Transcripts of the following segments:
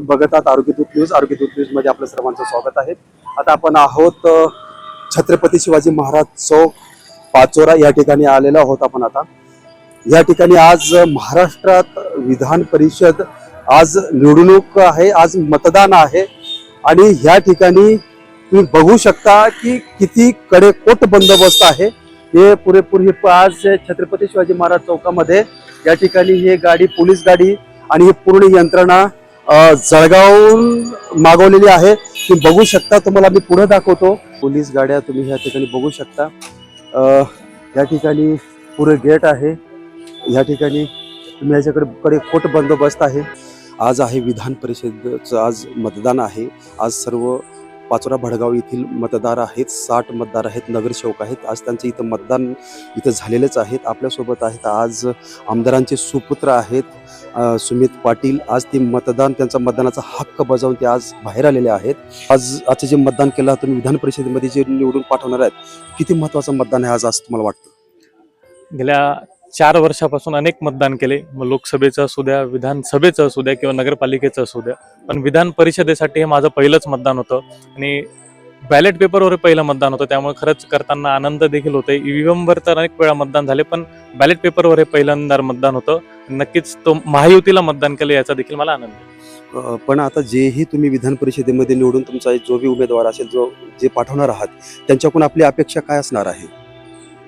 तुम्ही बघत आहात आरोग्यदूत न्यूज. आरोग्यदूत न्यूज मध्ये आपलं सर्वांचं स्वागत आहे. आता आपण आहोत छत्रपती शिवाजी महाराज चौक पाचोरा या ठिकाणी आलेलो आहोत आपण. आता या ठिकाणी आज महाराष्ट्रात विधान परिषद आज निवडणूक आहे, आज मतदान आहे आणि या ठिकाणी तुम्ही बघू शकता की किती कडेकोट बंदोबस्त आहे. हे पुरेपूर हे आज छत्रपती शिवाजी महाराज चौकामध्ये या ठिकाणी हे गाडी, पोलीस गाडी आणि ही पूर्ण यंत्रणा जळगावहून मागवलेली आहे. तुम्ही बघू शकता, तुम्हाला मी पुढे दाखवतो. पोलीस गाड्या तुम्ही या ठिकाणी बघू शकता. या ठिकाणी पुरे गेट आहे. या ठिकाणी तुम्ही याच्याकडे कोट बंदोबस्त आहे. आज आहे विधान परिषदेचं आज मतदान आहे. आज सर्व पाचोरा भडगाव येथील मतदार आहेत. 60 मतदार आहेत, नगरसेवक आहेत. आज त्यांचे इथं मतदान इथं झालेलेच आहेत. आपल्यासोबत आहेत आज आमदारांचे सुपुत्र आहेत सुमित पाटील. आज ते त्यांचा मतदानाचा हक्क बजावून ते आज बाहेर आलेले आहेत. आजचं जे मतदान केलं तुम्ही विधान परिषदेमध्ये जे निवडून पाठवणार आहेत, किती महत्त्वाचं मतदान आहे आज असं तुम्हाला वाटतं? गेल्या 4 वर्षापासून अनेक मतदान केले, मग लोकसभेचं असू द्या, विधानसभेचं असू द्या किंवा नगरपालिकेचं असू द्या, पण विधान परिषदेसाठी हे माझं पहिलंच मतदान होतं आणि बॅलेट पेपरवर पहिलं मतदान होतं. त्यामुळे खरंच करताना आनंद देखील होतोय. ईव्हीएमवर तर अनेक वेळा मतदान झाले, पण बॅलेट पेपरवर हे पहिल्यांदा मतदान होतं. नक्कीच तो महायुतीला मतदान केलं याचा देखील मला आनंद आहे. पण आता जेही तुम्ही विधान परिषदेमध्ये निवडून तुमचा जो बी उमेदवार असेल, जे पाठवणार आहात, त्यांच्याकडून आपली अपेक्षा काय असणार आहे?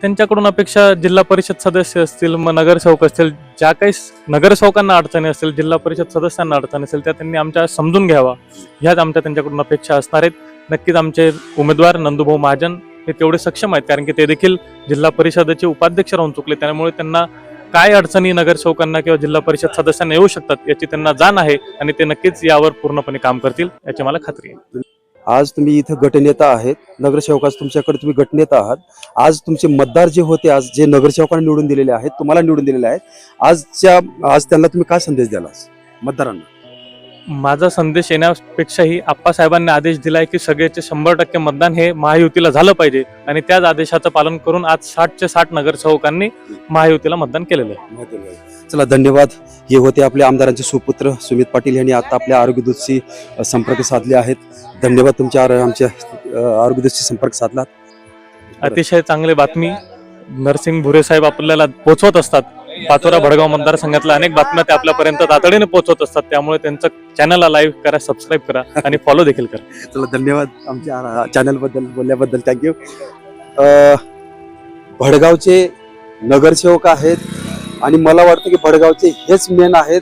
त्यांच्याकडून अपेक्षा जिल्हा परिषद सदस्य असतील, मग नगरसेवक असतील, ज्या काही नगरसेवकांना अडचणी असतील, जिल्हा परिषद सदस्यांना अडचणी असेल, त्या त्यांनी आमच्या समजून घ्यावा, ह्याच आमच्या त्यांच्याकडून अपेक्षा असणार आहेत. नक्कीच आमचे उमेदवार नंदुभाऊ महाजन हे तेवढे सक्षम आहेत, कारण की ते देखील जिल्हा परिषदेचे उपाध्यक्ष राहून चुकले. त्यामुळे त्यांना काय अडचणी नगरसेवकांना किंवा जिल्हा परिषद सदस्यांना येऊ शकतात याची त्यांना जाण आहे आणि ते नक्कीच यावर पूर्णपणे काम करतील याची मला खात्री आहे. आज तुम्ही इथं गटनेता आहेत, नगरसेवकाच तुमच्याकडे तुम्ही गटनेता आहात. आज तुमचे मतदार जे होते, आज जे नगरसेवकांना निवडून दिलेले आहेत, तुम्हाला निवडून दिलेले आहेत, आज त्यांना तुम्ही काय संदेश द्याल मतदारांना? माझा संदेश येण्यापेक्षाही आप्पासाहेबांनी आदेश दिलाय की सगळ्याचे 100% मतदान हे महायुतीला झालं पाहिजे आणि त्याच आदेशाचं पालन करून आज 60चे 60 नगरसेवकांनी महायुतीला मतदान केलेलं आहे. चला, धन्यवाद. हे होते आपले आमदारांचे सुपुत्र सुमित पाटील यांनी आता आपल्या आरोग्यदूतशी संपर्क साधले आहेत. धन्यवाद, तुमच्या आमच्या आरोग्यदूतशी संपर्क साधलात. अतिशय चांगली बातमी नरसिंग भुरे साहेब आपल्याला पोहोचवत असतात. पाचोरा भडगाव मतदारसंघातल्या अनेक बातम्या ते आपल्यापर्यंत तातडीने पोहोचवत असतात. त्यामुळे त्यांचं चॅनलला लाईव्ह करा, सबस्क्राईब करा आणि फॉलो देखील करा. चला, धन्यवाद आमच्या चॅनल बद्दल बोलल्याबद्दल. थँक्यू. भडगावचे नगरसेवक आहेत आणि मला वाटतं की भडगावचे हेच मेन आहेत.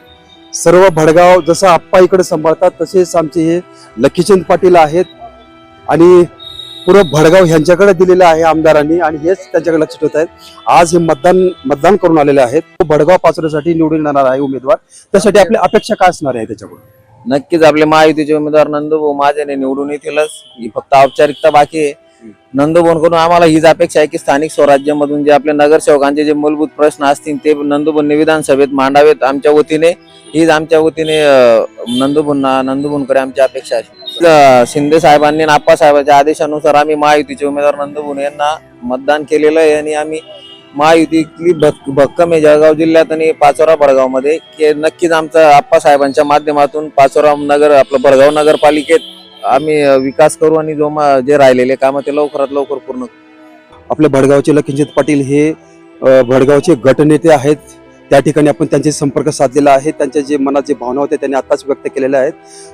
सर्व भडगाव जसं आप्पा इकडे सांभाळतात तसेच आमचे हे लक्कीचंद पाटील आहेत आणि पुरं भडगाव ह्यांच्याकडे दिलेलं आहे आमदारांनी आणि हेच त्यांच्याकडे लक्ष ठेवत आहेत. आज हे मतदान करून आलेले आहेत. भडगाव पाचोऱ्यासाठी निवडून येणार आहे उमेदवार. त्यासाठी आपली अपेक्षा काय असणार आहे त्याच्याकडून? नक्कीच आपले महायुतीचे उमेदवार नंदुभाऊ महाजन निवडून येतीलच. ही फक्त औपचारिकता बाकी आहे. नंदुभाऊंकडून आम्हाला हीच अपेक्षा आहे की स्थानिक स्वराज्यामधून जे आपले नगरसेवकांचे जे मूलभूत प्रश्न असतील ते नंदुभाऊंनी विधानसभेत मांडावेत. आमच्या वतीने नंदुभाऊंकडे आमची अपेक्षा आहे. शिंदे साहेबांनी आप्पा साहेबांच्या आदेशानुसार आम्ही महायुतीचे उमेदवार नंदुभाऊ यांना मतदान केलेलं आहे आणि आम्ही महायुतीतली भक्कम आहे जळगाव जिल्ह्यात आणि पाचोरा भडगावमध्ये की नक्कीच आमचं आप्पा साहेबांच्या माध्यमातून पाचोरा आपलं भडगाव नगरपालिकेत आम्ही विकास करू आणि जे राहिलेले काम ते लवकरात लवकर पूर्ण करू. आपल्या भडगावचे लक्कीचंद पाटील हे भडगावचे गटनेते आहेत. त्या ठिकाणी आपण त्यांचे संपर्क साधलेला आहे. त्यांच्या जे मनात जे भावना होते त्यांनी आताच व्यक्त केलेल्या आहेत.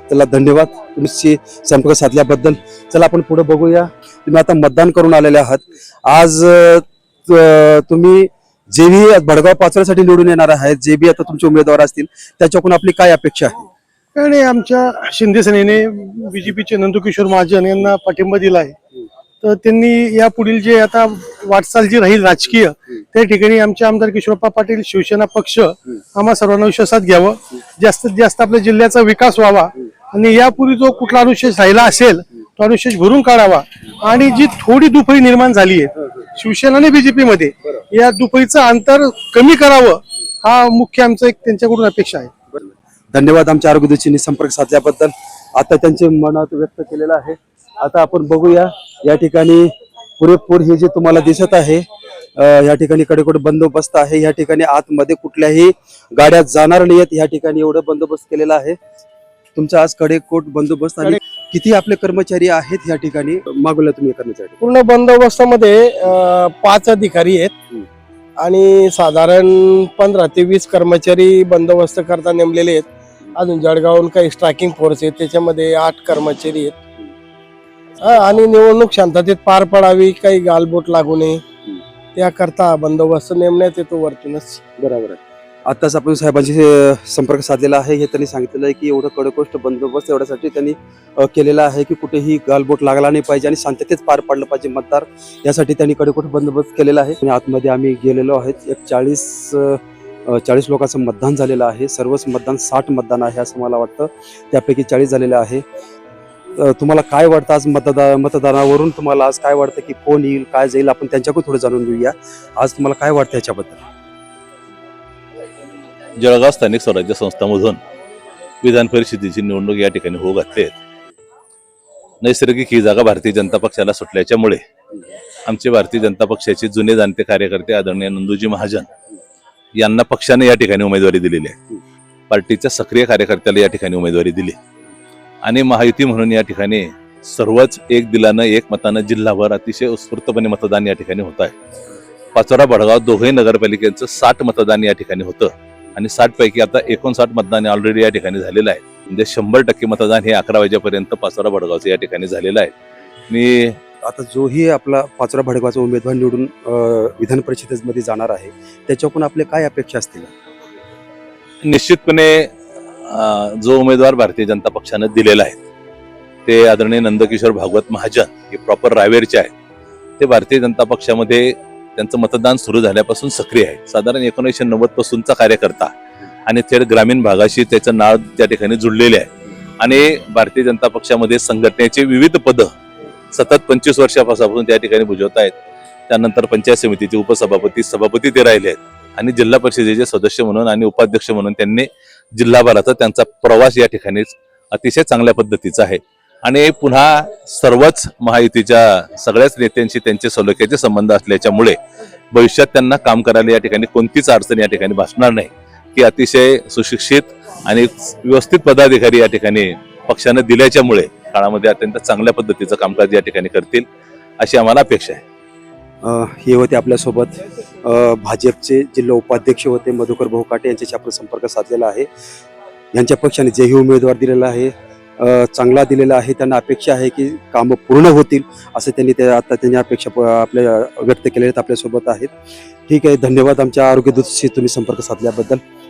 त्याला धन्यवाद तुमची संपर्क साधल्याबद्दल. चला, आपण पुढे बघूया. तुम्ही आता मतदान करून आलेले आहात. आज तुम्ही जे बी भडगाव पाचोऱ्यासाठी निवडून येणार आहेत, जे बी आता तुमचे उमेदवार असतील, त्याच्याकडून आपली काय अपेक्षा आहे? आणि आमच्या शिंदे सेनेने बीजेपीचे नंदकिशोर महाजन यांना पाठिंबा दिला आहे. तर त्यांनी या पुढील जे आता वाटचाल जी राहील राजकीय, त्या ठिकाणी आमचे आमदार किशोरप्पा पाटील शिवसेना पक्ष आम्हा सर्वांना विश्वासात घ्यावं. जास्तीत जास्त आपल्या जिल्ह्याचा विकास व्हावा आणि यापूर्वी जो कुठला अनुशेष राहिला असेल तो अनुशेष भरून काढावा आणि जी थोडी दुफळी निर्माण झाली आहे शिवसेना आणि बीजेपी मध्ये, या दुफळीचं अंतर कमी करावं हा मुख्य आमचं एक त्यांच्याकडून अपेक्षा आहे. धन्यवाद आमच्या आरोग्यदूतशी संपर्क साधल्याबद्दल. आता त्यांचे मनात व्यक्त केलेलं आहे. आता आपण बघूया. या ठिकाणी पुरेपूर हे जे तुम्हाला दिसत आहे, या ठिकाणी कडेकोट बंदोबस्त आहे. या ठिकाणी आतमध्ये कुठल्याही गाड्या जाणार नाहीत. या ठिकाणी एवढं बंदोबस्त केलेला आहे. तुमचा आज कडेकोट बंदोबस्त आणि किती आपले कर्मचारी आहेत या ठिकाणी मागवला तुम्ही कर्मचारी? पूर्ण बंदोबस्तामध्ये 5 अधिकारी आहेत आणि साधारण 15 ते 20 कर्मचारी बंदोबस्त करता नेमलेले आहेत. अजून जळगावहून काही स्ट्रायकिंग फोर्स आहेत, त्याच्यामध्ये 8 कर्मचारी आहेत. आणि निवडणूक शांततेत पार पडावी, काही गालबोट लागू नये त्याकरता बंदोबस्त नेमण्यात येतो वरतूनच. बरोबर आहे. आताच आपण साहेबांशी संपर्क साधलेला आहे. हे त्यांनी सांगितलेलं आहे की एवढं कडकोष्ट बंदोबस्त एवढ्यासाठी त्यांनी केलेला आहे की कुठेही गालबोट लागला नाही पाहिजे आणि शांततेत पार पडलं पाहिजे मतदार, यासाठी त्यांनी कडकोट बंदोबस्त केलेला आहे. आणि आतमध्ये आम्ही गेलेलो आहेत. एक 40 लोकांचं मतदान झालेलं आहे. सर्वच मतदान 60 मतदान आहे असं मला वाटतं. त्यापैकी 40 झालेलं आहे. तुम्हाला काय वाटतं आज मतदानावरून तुम्हाला आज काय वाटतं की कोण येईल, काय जाईल, आपण त्यांच्याकडून थोडं जाणून घेऊया. आज तुम्हाला काय वाटतं याच्याबद्दल? जळगाव स्थानिक स्वराज्य संस्थांमधून विधान परिषदेची निवडणूक या ठिकाणी होऊ घातली आहे. नैसर्गिक ही जागा भारतीय जनता पक्षाला सुटल्याच्यामुळे आमचे भारतीय जनता पक्षाचे जुने जाणते कार्यकर्ते आदरणीय नंदूजी महाजन यांना पक्षाने या ठिकाणी उमेदवारी दिलेली आहे. पार्टीच्या सक्रिय कार्यकर्त्याला या ठिकाणी उमेदवारी दिली आणि महायुती म्हणून या ठिकाणी सर्वच एक दिलानं एक मतानं जिल्हाभर अतिशय उत्स्फूर्तपणे मतदान या ठिकाणी होत आहे. पाचोरा भडगाव दोघे नगरपालिकेचं 60 मतदान या ठिकाणी होतं आणि 60 पैकी आता 59 मतदान ऑलरेडी या ठिकाणी झालेलं आहे. म्हणजे 100% मतदान हे 11 वाजेपर्यंत पाचोरा भडगावचं या ठिकाणी झालेलं आहे. मी आता जोही आपला पाचोरा भडगावचा उमेदवार निवडून विधान परिषदेमध्ये जाणार आहे, त्याच्याकडून आपले काय अपेक्षा असतील? निश्चितपणे जो उमेदवार भारतीय जनता पक्षानं दिलेला आहे ते आदरणीय नंदकिशोर भागवत महाजन हे प्रॉपर रावेरचे आहेत. ते भारतीय जनता पक्षामध्ये त्यांचं मतदान सुरू झाल्यापासून सक्रिय आहे. साधारण 1990 पासूनचा कार्यकर्ता आणि थेट ग्रामीण भागाशी त्याचं नाव त्या ठिकाणी जुळलेले आहे आणि भारतीय जनता पक्षामध्ये संघटनेचे विविध पद सतत 25 वर्षापासून त्या ठिकाणी भुजवत आहेत. त्यानंतर पंचायत समितीचे उपसभापती, सभापती ते राहिले आहेत आणि जिल्हा परिषदेचे सदस्य म्हणून आणि उपाध्यक्ष म्हणून त्यांनी जिल्हाभराचा त्यांचा प्रवास या ठिकाणी अतिशय चांगल्या पद्धतीचा आहे. आणि पुन्हा सर्वच महायुतीच्या सगळ्याच नेत्यांशी त्यांचे सलोख्याचे संबंध असल्याच्यामुळे भविष्यात त्यांना काम करायला या ठिकाणी कोणतीच अडचण या ठिकाणी भासणार नाही की अतिशय सुशिक्षित आणि व्यवस्थित पदाधिकारी या ठिकाणी पक्षाने दिल्याच्यामुळे काळामध्ये अत्यंत चांगल्या पद्धतीचं कामकाज या ठिकाणी करतील अशी आम्हाला अपेक्षा आहे. हे होते आपल्यासोबत भाजपचे जिल्हा उपाध्यक्ष होते मधुकर भाऊ काटे, यांच्याशी आपण संपर्क साधलेला आहे. यांच्या पक्षाने जेही उमेदवार दिलेला आहे चांगला दिलेला आहे. त्यांना अपेक्षा आहे की कामं पूर्ण होतील असं त्यांनी अपेक्षा आपल्या व्यक्त केलेल्या आहेत. आपल्यासोबत आहेत. ठीक आहे, धन्यवाद आमच्या आरोग्य दूतशी तुम्ही संपर्क साधल्याबद्दल.